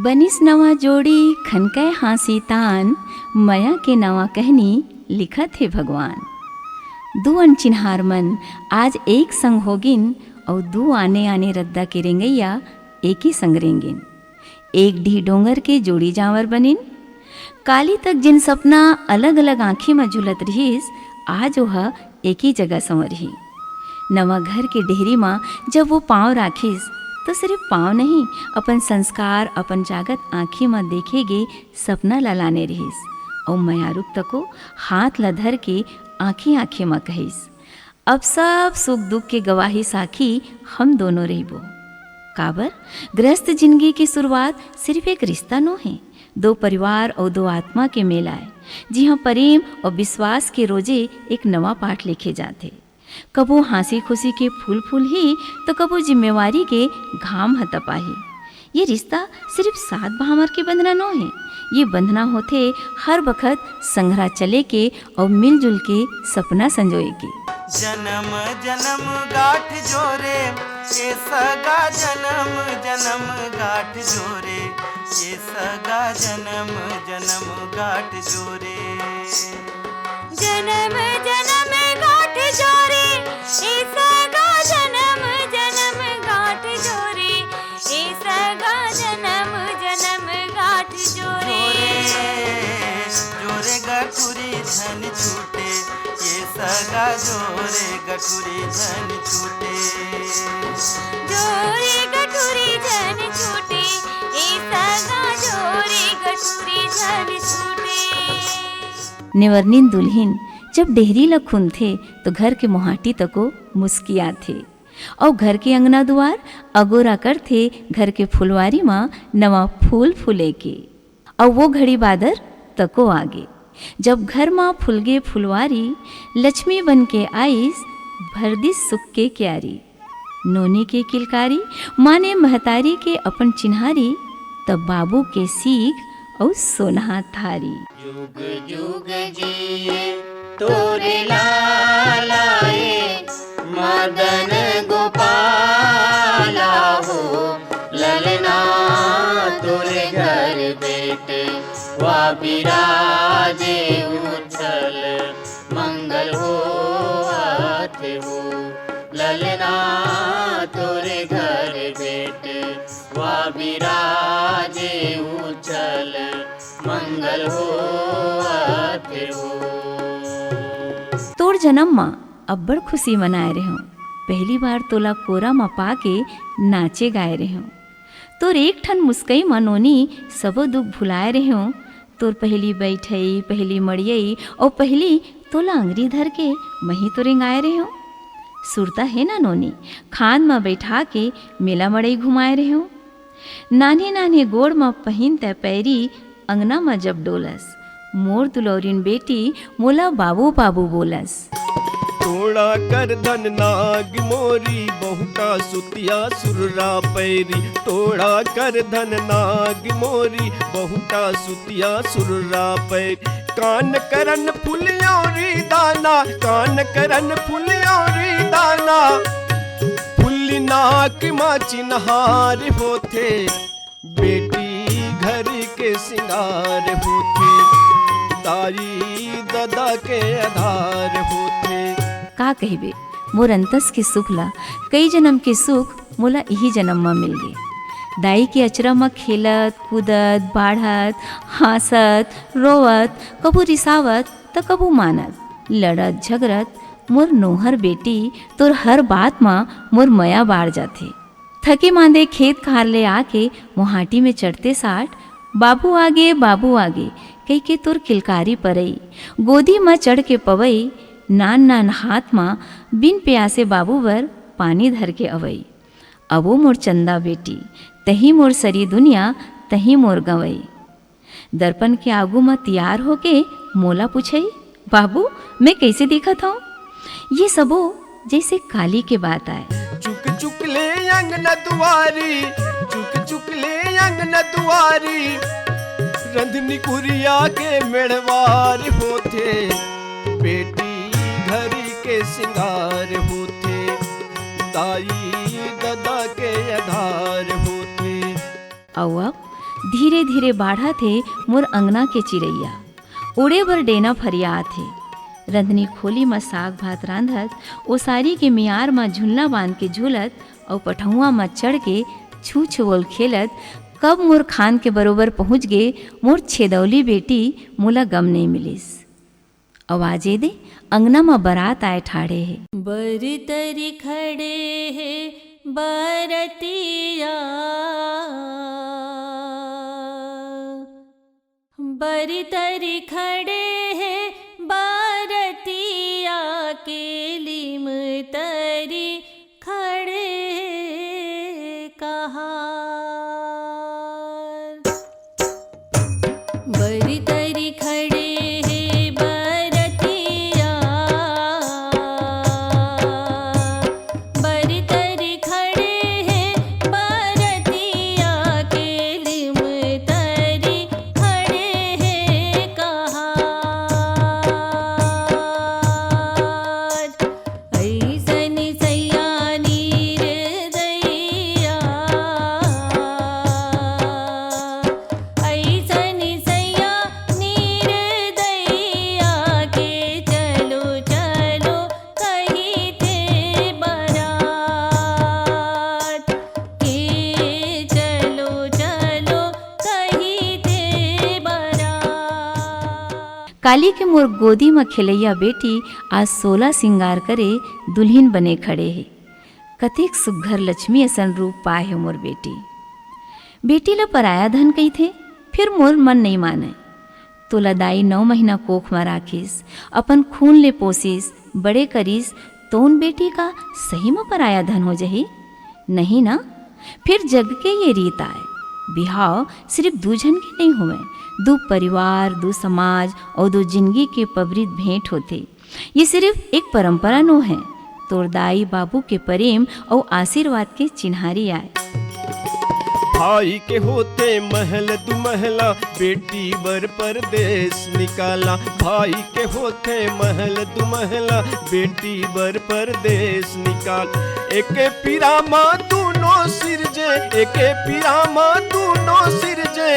बनिस नवा जोड़ी खनकै हाँसी तान, मया के नवा कहनी लिखत हे भगवान। दू अनचिन्हार मन आज एक संग होगिन और दू आने आने रद्दा के रेंगैया एक ही संग रेंगिन। एक ढी डोंगर के जोड़ी जावर बनिन। काली तक जिन सपना अलग अलग आँखी में झुलत रहीस, आज वह एक ही जगह संवरही। नवा घर के डेहरी माँ जब वो पाँव राखिस तो सिर्फ पाँव नहीं, अपन संस्कार अपन जागत आँखी में देखेगे सपना ललाने रहीस। और मयारुक तको हाथ ला धर के आँखी आँखी में कहिस, अब सब सुख दुख के गवाही साखी हम दोनों रहिबो। काबर गृहस्थ जिंदगी की शुरुआत सिर्फ एक रिश्ता नो है, दो परिवार और दो आत्मा के मेल आए, जी हाँ प्रेम और विश्वास के रोजे एक नवा पाठ लिखे जाते। कबो हंसी खुशी के फूल फूल ही तो कबो जिम्मेवारी के घाम हतपाही। ये रिश्ता सिर्फ सात भामर के बंधना नो है, ये बंधना होते हर वक्त संघरा चले के और मिलजुल के सपना संजोए के। जन्म जन्म गाठ जोरे ये सगा जन्म जन्म गाठ जोरे ये सगा जन्म जन्म गाठ जोरे। जन्म जन्म गाठ जोरे ये सगा जन्म जन्म गाठ जोरे ये सगा जन्म जन्म गाठ जोरे। जोरे गठुरी धन छूटे ये सगा जोरे गठुरी धन छूटे। जोरे गठुरी धन छूटे ये सगा जोरे गठुरी धन छूटे। नेवरनीन दुल्हिन जब डेहरी लखुन थे तो घर के मोहाटी तको मुस्किया थे और घर के अंगना द्वार अगोरा कर थे घर के फुलवारी माँ नवा फूल फूले के। और वो घड़ी बादर तको आगे जब घर माँ फुलगे फुलवारी, लक्ष्मी बन के आईस भरदी सुख के क्यारी। नोनी के किलकारी माने महतारी के अपन चिन्हारी, तब बाबू के सीख और सोना थारी। युग युग जिए तोरे लालाए मदन गोपाला हो, ललना तोरे घर बेटे वा बिराजे उछल मंगल हो आते हो। ललना तोरे घर बेटे वा बिराजे उछल मंगल हो आते हो। तोर जन्म माँ अब्बड़ खुशी मनाए रहे हूँ। पहली बार तोला कोरा माँ पाके नाचे गाए रहे हूँ। तोर एक ठन मुस्कई मनोनी सबो दुख भुलाए रहे हूँ। तोर पहली बैठई पहली मड़ियई और पहली तोला अंगरी धर के मही तो रेंगाए रहे हूँ। सुरता है ना नोनी, खान में बैठा के मेला मड़ई घुमाए रहे हूँ। नान्हे नान्हे गोड़ में पहिन तय पैरी अंगना में जब डोलस, मोर दुलौरिन बेटी मोला बाबू बाबू बोलस। तोड़ा कर धन नाग मोरी बहुता सुतिया सुररा पैरी। तोड़ा कर धन नाग मोरी बहुता सुतिया सुररा पैरी। कान करन फुलियोरी दाना, कान करन फुलियोरी दाना। फुल्ली नाक माँ चिन्हार होते, बेटी घर के सिंगार होते। तारी ददा के आधार होते। का कहबे मोर अंतस के सुख ला कई जन्म के सुख मोला यही जन्म में मिल गए। दाई के अचरा में खेलत कूदत बाढ़त हंसत रोवत, कबू रिसावत तो कबू मानत, लड़त झगड़त मोर नोहर बेटी तोर हर बात माँ मोर मया बाढ़ जाथे। थके मांदे खेत खार ले आके मोहाटी में चढ़ते साठ, बाबू आगे कई के तोर किलकारी परई। गोदी में चढ़ के पवई, नान नान हाथ माँ बिन प्यासे बाबू बर पानी धर के अवई। अबो मोर चंदा बेटी तही मोर सरी दुनिया तही मोर गवई। दर्पण के आगू में तैयार होके मोला पूछई, बाबू मैं कैसे दिखत हूँ? ये सबो जैसे काली के बात आए। चुक चुक ले अंगना दुआरी, चुक चुक ले अंगना दुआरी। रंधनी कुरिया के मेड़वार होते, बेटी घर के सिंगार होते। दाई ददा के आधार होते। और अब धीरे धीरे बाढ़ा थे मोर अंगना के चिड़ैया, उड़े बर डेना फरियाद थे। रंधनी खोली में साग भात रांधत, ओसारी के मियार में झुलना बांध के झूलत और पठौआ में चढ़ के छू छुवल खेलत, कब मोर खान के बरोबर पहुँच गे मोर छेदौली बेटी, मोला गम नहीं मिलिस। आवाजे दे अंगना में बारात आए ठाड़े है। बरतरी खड़े है बरतिया, बरतरी खड़े है बरतिया, के लिम तरी खड़े कहार। बरतरी खड़े है बरतिया, बरतरी खड़े है बरतिया, के लिम तरी खड़े है कहार। ऐसन सैया निर्दयिया, ऐसन सैया निर्दयिया, के चलो चलो कही थे बारात, के चलो चलो कही थे बारात। काली के मोर गोदी में खिलैया बेटी आज 16 सिंगार करे दुल्हन बने खड़े है। कतेक सुघर लक्ष्मी असन रूप पाए है मोर बेटी। बेटी ला पराया धन कही थे, फिर मोर मन नहीं माने। तोला दाई 9 महीना कोख में राखिस, अपन खून ले पोसिस, बड़े करिस, तोन बेटी का सही में पराया धन हो जही? नहीं ना, फिर जग के ये रीत आए। बिहाव सिर्फ दू जन के नहीं हुए, दो परिवार, दो समाज और दो जिंदगी के पवित्र भेंट होते। ये सिर्फ एक परंपरा नो है, तोर दाई बाबू के प्रेम और आशीर्वाद के चिन्हारी आए। भाई के होते महल दु महला, बेटी बर परदेश निकाला। भाई के होते महल दु महला, बेटी बर परदेश निकाल। एके पीरामा दूनो सिरजे, एके पीरामा दूनो सिरजे,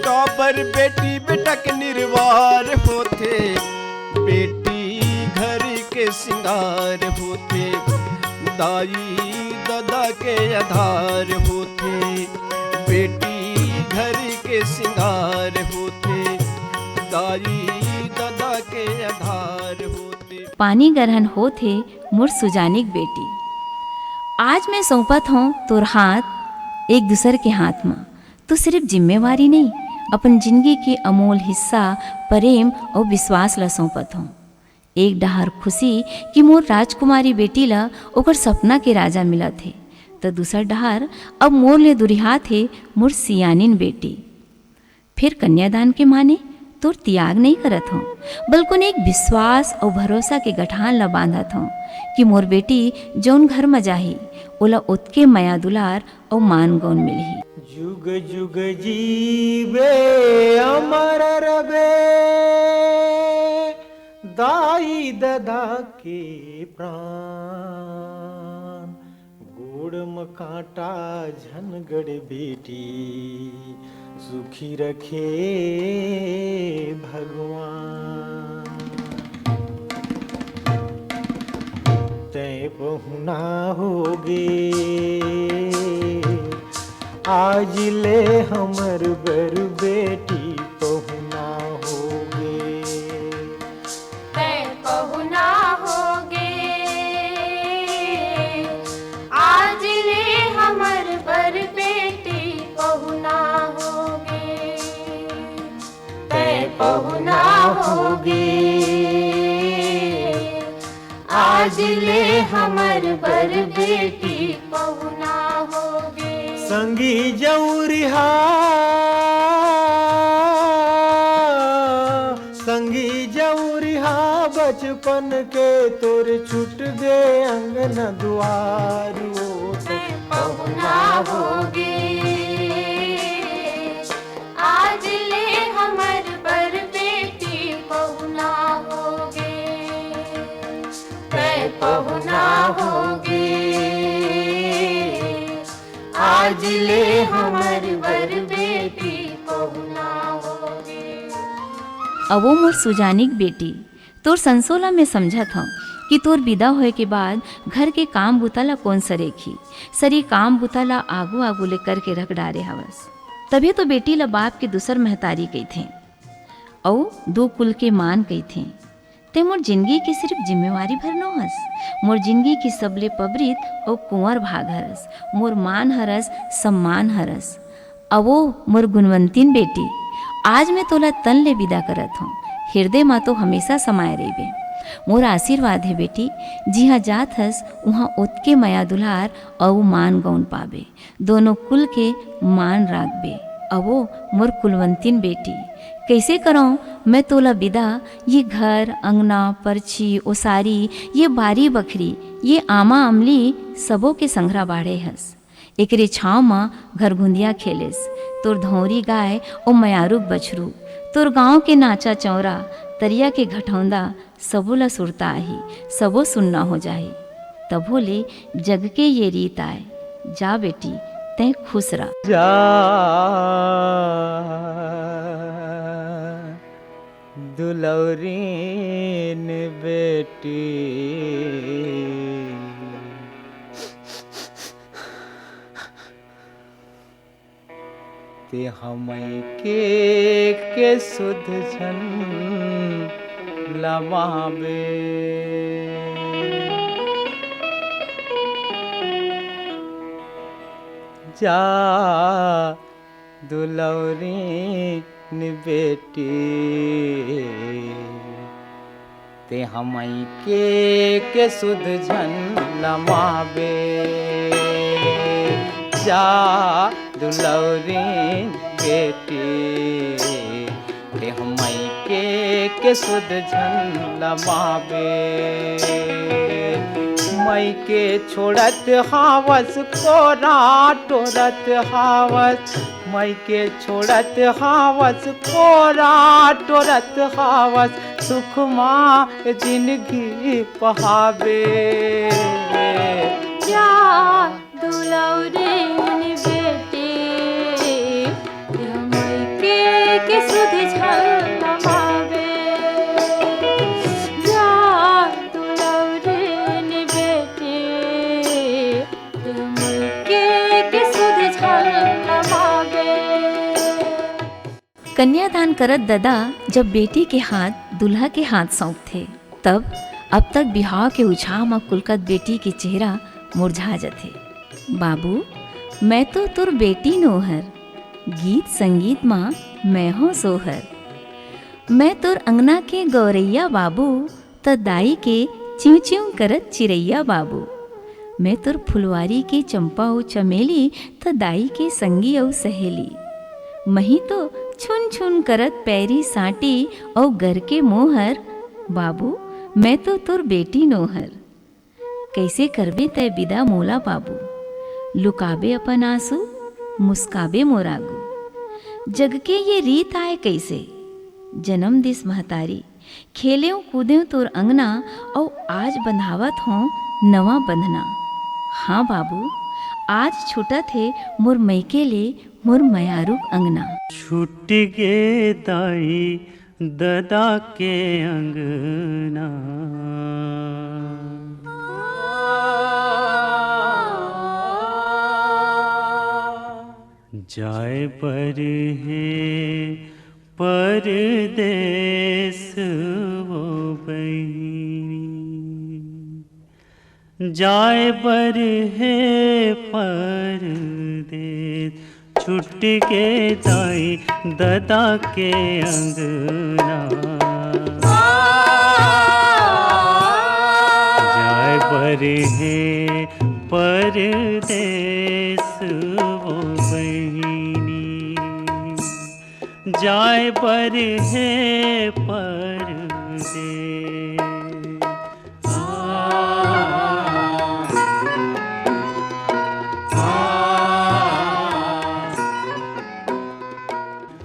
काबर बेटी बेटा के निर्वार होते। बेटी घर के सिंगार होते, दाई दादा के आधार होते। बेटी घर के सिंगार होते, दाई दादा के आधार होते। पानी गरहन होते मोर सुजानिक बेटी। आज मैं सौंपत हूँ तोर हाथ एक दूसर के हाथ में। तो सिर्फ जिम्मेवारी नहीं, अपन जिंदगी के अमोल हिस्सा प्रेम और विश्वास ला सौंपत हूँ। एक डहार खुशी कि मोर राजकुमारी बेटी ला ओकर सपना के राजा मिला थे, तो दूसर डहार अब मोर ले दुरिहा थे मोर सियानिन बेटी। फिर कन्यादान के माने तोर त्याग नहीं करत हूँ, बल्कि एक विश्वास और भरोसा के गठान ला बांधत हूँ कि मोर बेटी जौन घर में जाही ओला उतके माया दुलार और मान गौन मिलही। जुग जुग जीवे अमर रबे, दाई ददा के प्राण। गोड़ में कांटा झनगड़ बेटी, सुखी रखे भगवान। तै पहुना होगे आज ले हमर बर बेटी पहुना होगे। तै पहुना होगे आज ले हमर बर बेटी पहुना होगे। तै पहुना होगे आज ले हमर बर बेटी पहुना होगे। संगी जौरिहा, संगी जौरिहा बचपन के तोर छूट गए अंगन द्वार। पहुना होगे आज ले हमर बर बेटी पहुना होगे। तै पहुना होगे आज ले हमर बर बेटी अवो मोर सुजानिक बेटी, तोर संसोला में समझत हूँ कि तोर विदा होए के बाद घर के काम बुताला कौन सरेखी, सरी काम बुताला आगू आगू ले करके रख डारे हवस। तभी तो बेटी ला बाप के दूसर महतारी कही थे औ दो कुल के मान कही थे। ते मोर जिंदगी की सिर्फ जिम्मेवारी भर न हस, मोर जिंदगी की सबले पबरित और कुंवर भाग हरस, मोर मान हरस, सम्मान हरस। अवो मोर गुणवंतीन बेटी, आज मैं तोला तन ले विदा करत हूँ, हृदय मा तो हमेशा समाये रहिबे। मोर आशीर्वाद है बेटी, जिहाँ जात हस वहाँ ओतके मया दुलार और मान गौन पाबे, दोनों कुल के मान राखबे। अवो मोर कुलवंतीन बेटी, कैसे कराऊँ मैं तोला विदा, ये घर अंगना परछी ओसारी, ये बारी बखरी, ये आमा अमली सबों के संघरा बाढ़े हस। एकरे छाँव माँ घरघुंदिया खेलेस, तोर धौरी गाय ओ मयारुक बछरू, तोर गाँव के नाचा चौरा तरिया के घटौंदा सबो ला सुरता आही, सबो सुनना हो जाही। तभो ले जग के ये रीत आए, जा बेटी तै खुश रह। जा दुलौरीन बेटी, ते हमई के सुध झन लमाबे। जा दुलौरीन बेटी, ते हमई के सुध झन लमाबे। जा दुलौरीन बेटी, ते हमई के सुध झन लमाबे। मई के छोड़त हावस कोरा टोरत हावस, मई के छोड़त हावस कोरा टोरत हावस, सुख माँ जिंदगी पहावे। जा दुलौरीन बेटी, हमई के सुध झन लमावे। जा दुलौरीन बेटी, हमई के सुध झन लमावे। कन्यादान करत दादा जब बेटी के हाथ दूल्हा के हाथ सौंपथे, तब अब तक बिहाव के उछाह में कुलकत बेटी के चेहरा मुरझा जथे। बाबू मैं तो तुर बेटी नोहर, गीत संगीत माँ मैं हो सोहर। मैं तुर अंगना के गौरैया बाबू, त दाई के चिव चिव करत चिरैया बाबू। मैं तुर फुलवारी के चंपा ओ चमेली, त दाई के संगी औ सहेली। मही तो छुन छुन करत पैरी साटी और घर के मोहर। बाबू मैं तो तुर बेटी नोहर, कैसे करबे तय विदा मोला बाबू। लुकाबे अपन आंसू मुस्काबे मोरागू, जग के ये रीत आए कैसे। जन्म दिस महतारी, खेलें कूदें तोर अंगना, और आज बंधावत हों नवा बंधना। हाँ बाबू आज छूटा थे मोर मैके ले मोर मयारुक अंगना। छूट गे दाई ददा के अंगना, जाए पर है परदेस वो बहिनी, जाए पर है परदेस, छुट के दाई ददा के अंगना। जाए पर है परदेस वो बहिनी, जाए पर है परदेस।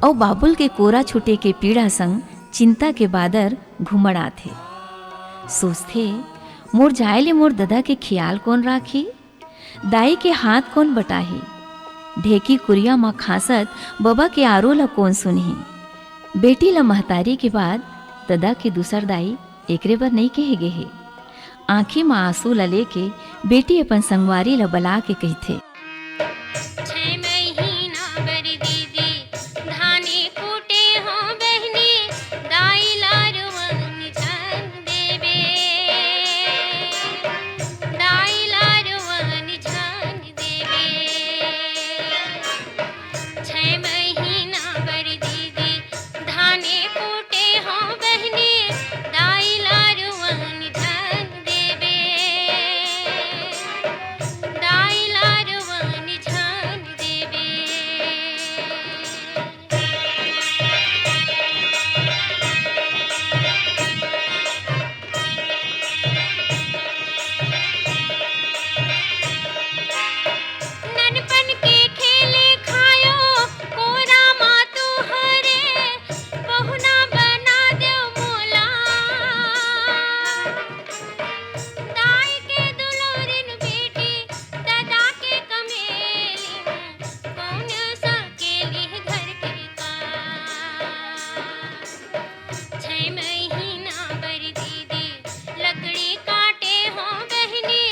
और बाबुल के कोरा छुटे के पीड़ा संग चिंता के बादर घुमड़ा थे। सोचते मोर जायले मोर ददा के ख्याल कौन राखी, दाई के हाथ कौन बटाही, ढेकी कुरिया माँ खासत बाबा के आरो ला कौन सुनही। बेटी ला महतारी के बाद ददा के दूसर दाई एकरे बर नहीं कहे गे हे। आँखी में आंसू ला लेके बेटी अपन संगवारी ला बला के कहथे, छह महीना बर दीदी धाने कूटे हो बहनी, दाई लारुवन झन देबे, दाई लारुवन झन देबे। छह महीना बर दीदी धाने कूटे हो बहनी, दाई लारुवन झन देबे, दाई लारुवन झन देबे। ननपन के खेले खायो कोरा मातू हरे, बहुना बना दो मोला, दाई के दुलोरिन बेटी दादा के कमेली, कौन सकेली घर के काम। छह महीना बर दीदी लकड़ी काटे हो बहनी,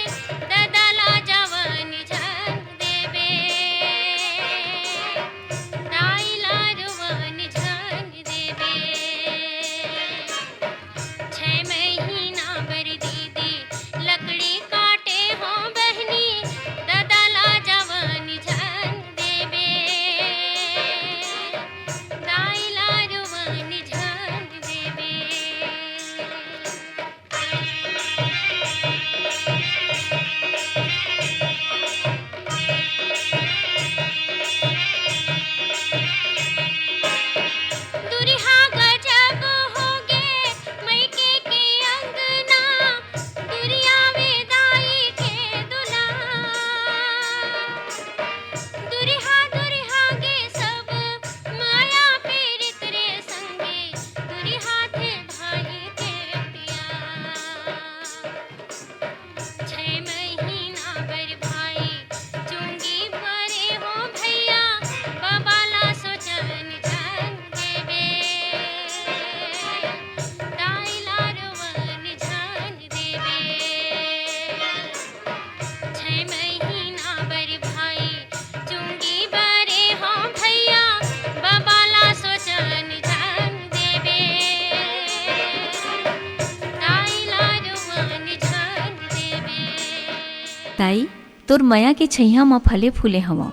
दादा ला जवन झन देबे, दाई लारुवन झन देबे। छह महीना बर दीदी लकड़ी काटे हो बहनी, दादा ला जवन झन देबे, दाई लारुवन झन देबे। दुरिहा गजब होगे मैके के अंगना, दुरिया वेदाई के दुला, दुरिहा दुरिहा गे सब माया पीड़ित रे संगे, दुरिहा थे भाई के पिया। छह महीना बर भाई चुंगी भरे हो भैया, बाबाला सोचन झन देबे, दाई लारुवन झन देबे। छह महीना बर भाई चुंगी भरे हो भैया, बाबाला सोचन झन देबे, दाई लारुवन झन देबे। ताई तोर मया के छैया में फले फूले हवं,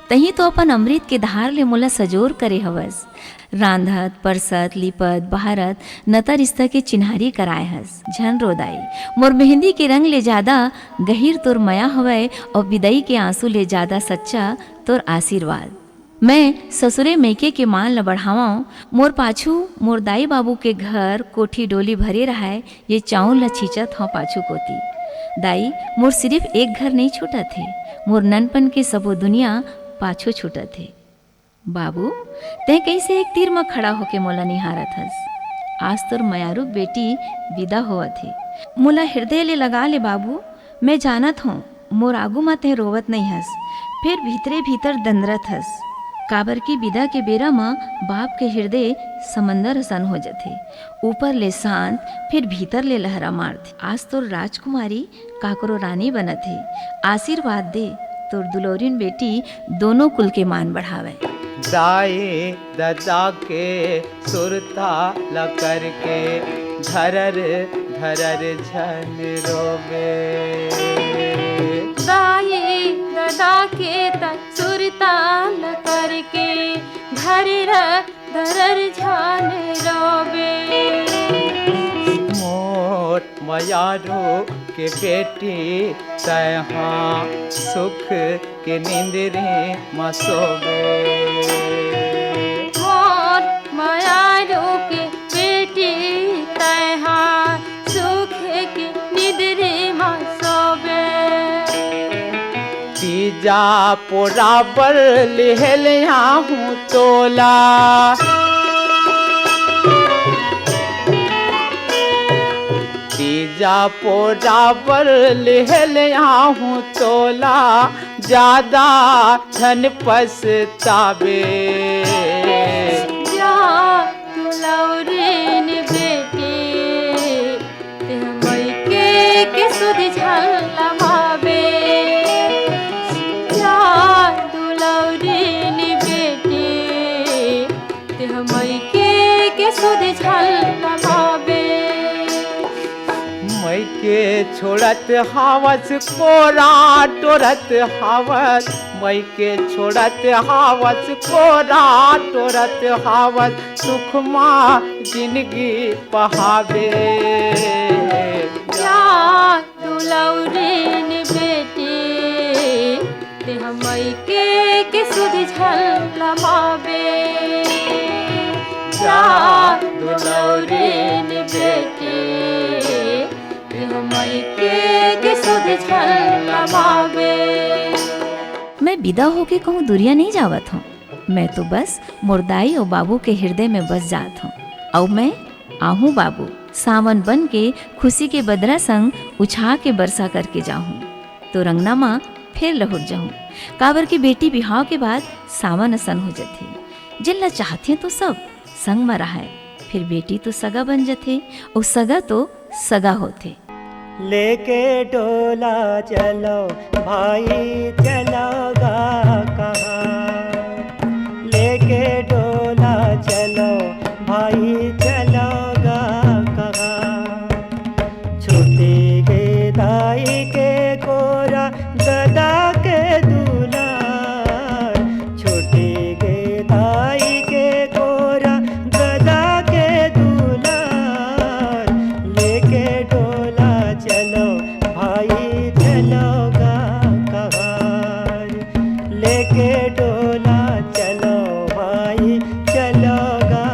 तही तो अपन अमृत के धार ले मोला सजोर करे हवस। रांधत परसत लिपत बहारत नता रिश्ता के चिन्हारी कराए हस। झन रोदाई मोर मेहंदी के रंग ले ज्यादा गहीर तोर मया हवय, और विदाई के आंसू ले ज्यादा सच्चा तोर आशीर्वाद। मैं ससुरे मैके के मान ल बढ़ावां, मोर पाछू मोर दाई बाबू के घर कोठी डोली भरे रहाय, ये चाउन ल छींचत हूँ पाछू कोती। दाई मोर सिर्फ एक घर नहीं छूटा थे, मोर ननपन के सबो दुनिया पाछू छूटा थे। बाबू ते कैसे एक तीर में खड़ा होके मोला निहारत हस। आज तोर मयारू बेटी विदा होवत थे, मोला हृदय ले लगा ले बाबू। मैं जानत हूँ मोर आगू में ते रोवत नहीं हस, फिर भीतरे भीतर दंदरत हस, काबर की विदा के बेरा में बाप के हृदय समंदर सन हो जाते, ऊपर ले शांत फिर भीतर ले लहरा मारते। आज तोर राजकुमारी काकरो रानी बनत है, आशीर्वाद दे तोर दुलोरिन बेटी दोनों कुल के मान बढ़ावे। दाई ददा के सुरता ल करके धरर धरर झन रोवे, दाई ददा के सुरताल करके धरर धरर झन रोवे। मोर मयारो के बेटी तहा सुख के नींदरे मसोवे, मोर मायारो के बेटी तहा सुख के निद्रे में सोवे। तीजा पोराबर लेहलिया हूँ तोला, तीजा पोराबर लेहलिया हूँ तोला, ज्यादा धन पछतावे। दुलौरीन बेटी तेह मैके के सुध झलमावे जा दुलौरीन बेटी तेह मैके के सुध झलमावे मैके छोड़त हावस कोरा टोरत हावस मैके छोड़त हावस कोरा टोरत हावस सुखमा जिंदगी पहावे जा दुलौरीन बेटी तेह मैके के सुध झलमावे जा दुलौरीन बेटी तेह मैके के सुध झलमावे। मैं विदा होके कहूँ दुरिया नहीं जावत हूँ, मैं तो बस मुर्दाई और बाबू के हृदय में बस जात हूँ। और मैं आहूँ बाबू सावन बन के खुशी के बदरा संग उछा के बरसा करके जाऊँ तो रंगना माँ फिर लहुट जाऊँ। काबर की बेटी बिहाव के बाद सावन असन हो जाती, जिल्ला चाहते तो सब संग में रहा है, फिर बेटी तो सगा बन जाते और सगा तो सगा होते। लेके डोला चलो भाई चलोगा कहाँ, लेके डोला चलो भाई चलोगा कहाँ। छोटी के दाई के कोरा गदा के दुलार, छोटी के दाई के कोरा गदा के दुलार। लेके डोला चलो भाई चलोगा कहाँ, लेके डोला चलो भाई चलोगा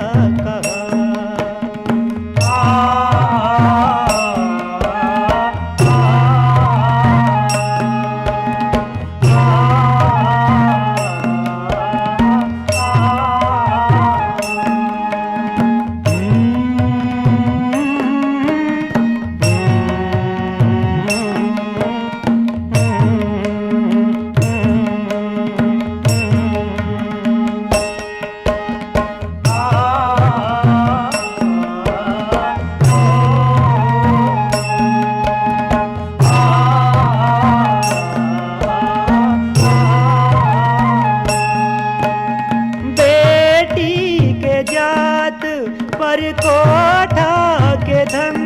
पर कोठा के धन।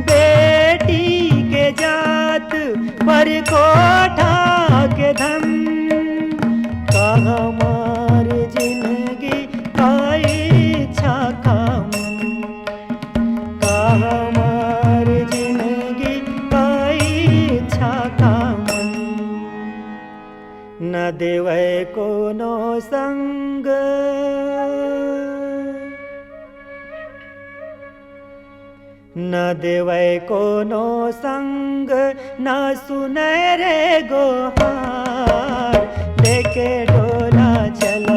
बेटी के जात पर कोठा के धन, कहाँ मार जिंदगी काई इच्छा काम, कहाँ मार जिंदगी काई इच्छा काम। न देवै कोनो संग, न देवै कोनो संग, न सुनै रे गोहार। लेके डोला चलो